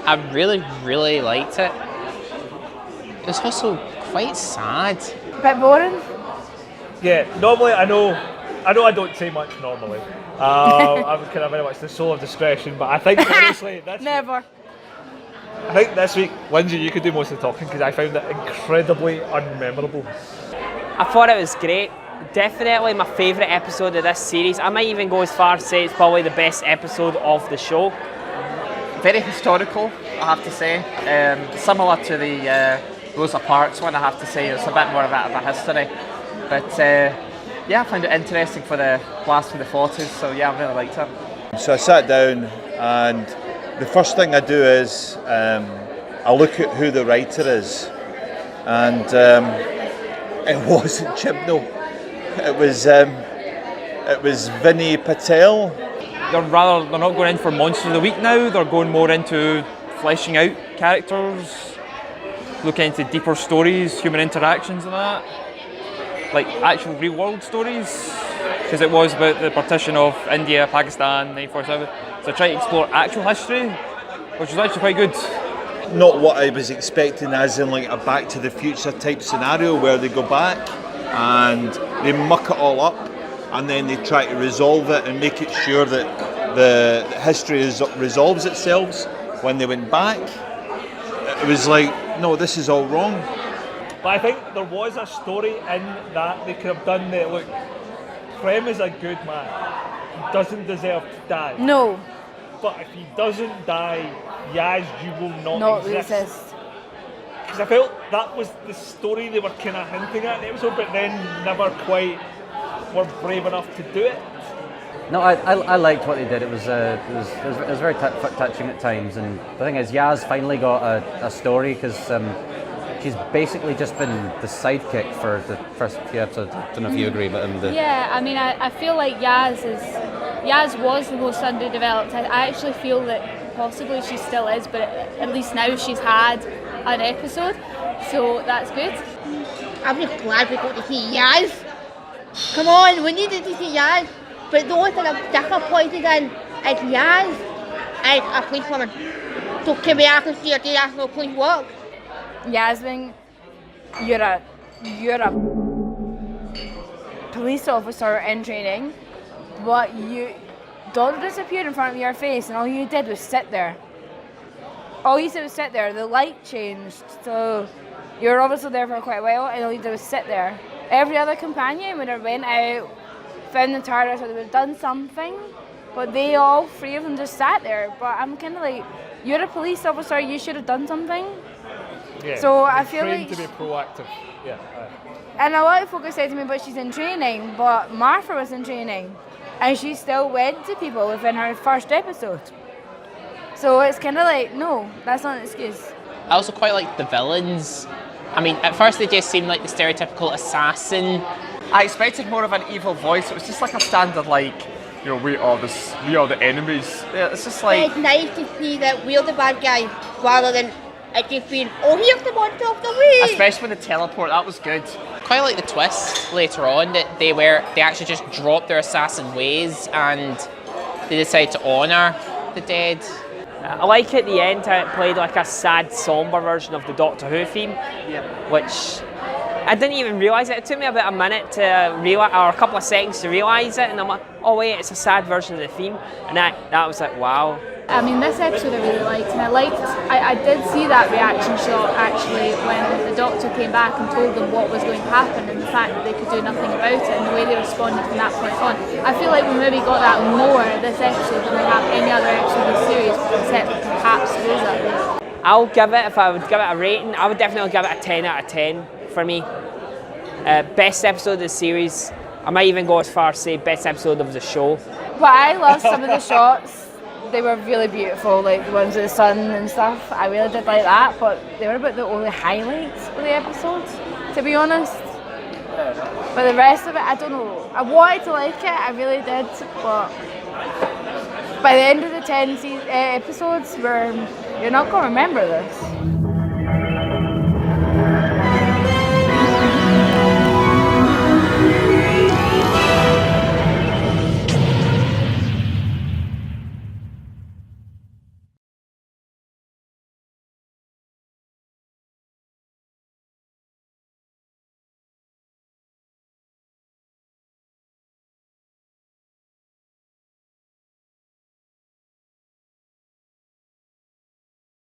I really liked it. It was also quite sad. A bit boring? Yeah, normally I know I don't say much normally. I'm kind of very much the soul of discretion, but I think honestly Never. I think this week, Lindsay, you could do most of the talking because I found it incredibly unmemorable. I thought it was great. Definitely my favourite episode of this series. I might even go as far as say it's probably the best episode of the show. Very historical, I have to say. Similar to the Rosa Parks one, I have to say. It's a bit more of a history. But yeah, I found it interesting for the blast from the 40s, so yeah, I really liked it. So I sat down, and the first thing I do is I look at who the writer is, and it wasn't Chibnall. It was Vinny Patel. They're not going in for Monster of the Week now. They're going more into fleshing out characters, looking into deeper stories, human interactions, and that, like actual real world stories. Because it was about the partition of India, Pakistan, 1947. So trying to explore actual history, which was actually quite good. Not what I was expecting, as in like a Back to the Future type scenario where they go back and they muck it all up, and then they try to resolve it and make it sure that the history resolves itself when they went back. It was like, no, this is all wrong. But I think there was a story in that they could have done that. Look, Prem is a good man. He doesn't deserve to die. No. But if he doesn't die, Yaz, you will not exist. Because I felt that was the story they were kind of hinting at in the episode, but then never quite were brave enough to do it. No, I liked what they did. It was very touching at times, and the thing is, Yaz finally got a story because she's basically just been the sidekick for the first few episodes. I don't know if you agree, but yeah, I mean, I feel like Yaz was the most underdeveloped. I actually feel that possibly she still is, but at least now she's had an episode, so that's good. I'm just glad we got to see Yaz. Come on, we needed to see Yaz. But the only thing I'm disappointed in is Yaz is a policewoman. So can we actually see her do actual police work? Yasmin, you're a police officer in training, but you don't disappear in front of your face, and all you did was sit there. All you did was sit there. The light changed, so you were obviously there for quite a while, and all you did was sit there. Every other companion would have went out, found the TARDIS, or they would have done something, but they all three of them just sat there. But I'm kind of like, you're a police officer, you should have done something. Yeah, so I feel like to be proactive. Yeah. And a lot of folk have said to me, but she's in training. But Martha was in training, and she still went to people within her first episode. So it's kind of like, no, that's not an excuse. I also quite like the villains. I mean, at first they just seemed like the stereotypical assassin. I expected more of an evil voice. It was just like a standard, like, you know, we are the enemies. Yeah, it's just like, it's nice to see that we're the bad guys rather than it just being, oh, here's the monster of the week. especially when the teleport, that was good. Quite like the twist later on that they actually just dropped their assassin ways and they decided to honour the dead. I like at the end how it played like a sad, sombre version of the Doctor Who theme, which I didn't even realise it. It took me about a minute to realise, or a couple of seconds to realise it, and I'm like, oh wait, it's a sad version of the theme, and that was like, wow. I mean, this episode I really liked, and I did see that reaction shot actually when the Doctor came back and told them what was going to happen, and the fact that they could do nothing about it, and the way they responded from that point on. I feel like we maybe got that more this episode than we have any other episode of the series, except perhaps Rosa. I'll give it, if I would give it a rating, I would definitely give it a 10 out of 10 for me. Best episode of the series. I might even go as far as say best episode of the show. But I love some of the shots. They were really beautiful, like the ones of the sun and stuff. I really did like that, but they were about the only highlights of the episode, to be honest. But the rest of it, I don't know. I wanted to like it, I really did, but by the end of the 10 episodes, we're You're not going to remember this.